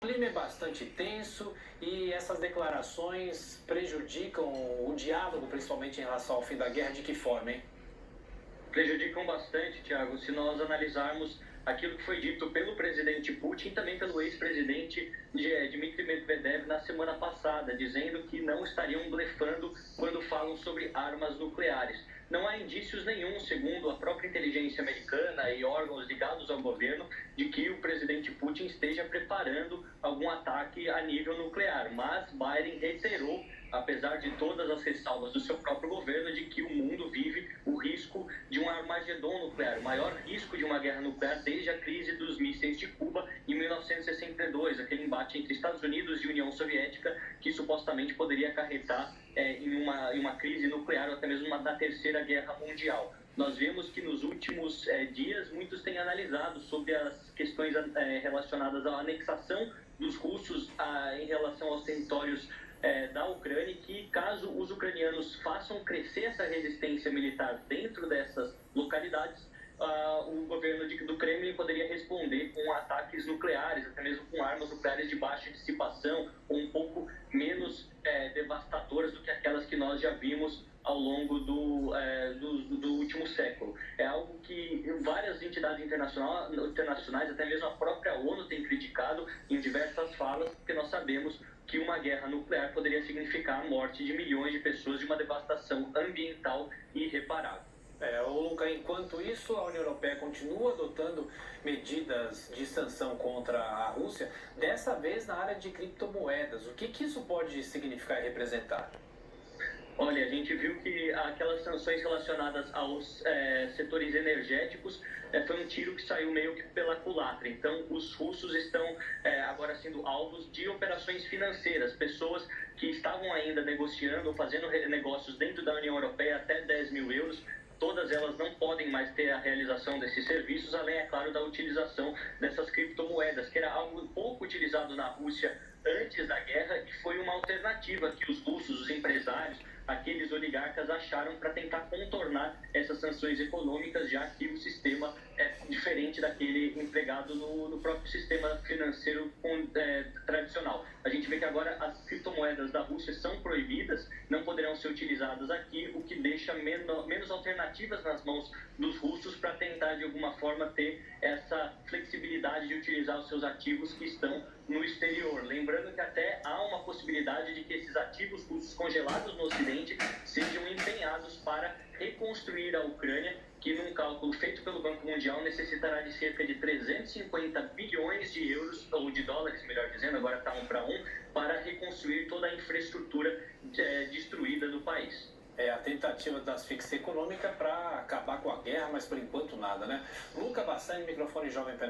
O clima é bastante tenso e essas declarações prejudicam o diálogo, principalmente em relação ao fim da guerra, de que forma, hein? Prejudicam bastante, Thiago, se nós analisarmos aquilo que foi dito pelo presidente Putin e também pelo ex-presidente Dmitry Medvedev na semana passada, dizendo que não estariam blefando quando falam sobre armas nucleares. Não há indícios nenhum, segundo a própria inteligência americana e órgãos ligados ao governo, de que o presidente Putin esteja preparando algum ataque a nível nuclear. Mas Biden reiterou, apesar de todas as ressalvas do seu próprio governo, de que o mundo vive o risco de um Armagedon nuclear, o maior risco de uma guerra nuclear desde a crise dos mísseis de Cuba em 1962, aquele embate entre Estados Unidos e União Soviética que supostamente poderia acarretar em uma crise nuclear ou até mesmo na Terceira Guerra Mundial. Nós vemos que nos últimos dias muitos têm analisado sobre as questões relacionadas à anexação dos russos em relação aos territórios da Ucrânia, que caso os ucranianos façam crescer essa resistência militar dentro dessas localidades, o governo do Kremlin poderia responder com ataques nucleares, até mesmo com armas nucleares de baixa dissipação, ou um pouco menos devastadoras do que aquelas que nós já vimos ao longo do último século. É algo que várias entidades internacionais, até mesmo a própria ONU, tem criticado em diversas falas, porque nós sabemos que uma guerra nuclear poderia significar a morte de milhões de pessoas, de uma devastação ambiental irreparável. Luca, enquanto isso, a União Europeia continua adotando medidas de sanção contra a Rússia, dessa vez na área de criptomoedas. O que isso pode significar e representar? Olha, a gente viu que aquelas sanções relacionadas aos setores energéticos foi um tiro que saiu meio que pela culatra. Então, os russos estão agora sendo alvos de operações financeiras. Pessoas que estavam ainda negociando ou fazendo negócios dentro da União Europeia até 10 mil euros, todas elas não podem mais ter a realização desses serviços, além, é claro, da utilização dessas criptomoedas, que era algo pouco utilizado na Rússia antes da guerra e foi uma alternativa que os russos, os empresários, aqueles oligarcas acharam para tentar contornar essas sanções econômicas, já que o sistema é diferente daquele empregado no próprio sistema financeiro tradicional. A gente vê que agora as criptomoedas da Rússia são proibidas, não poderão ser utilizadas aqui, o que deixa menos alternativas nas mãos dos russos para tentar, de alguma forma, ter essa flexibilidade de utilizar os seus ativos que estão no exterior. Lembrando que até há uma possibilidade de que esses ativos russos congelados no Ocidente sejam empenhados para reconstruir a Ucrânia, que num cálculo feito pelo Banco Mundial necessitará de cerca de 350 bilhões de euros, ou de dólares, melhor dizendo, agora está 1 para 1, para reconstruir toda a infraestrutura destruída do país. É a tentativa da asfixia econômica para acabar com a guerra, mas por enquanto nada, né? Luca Bassani, microfone Jovem Pan.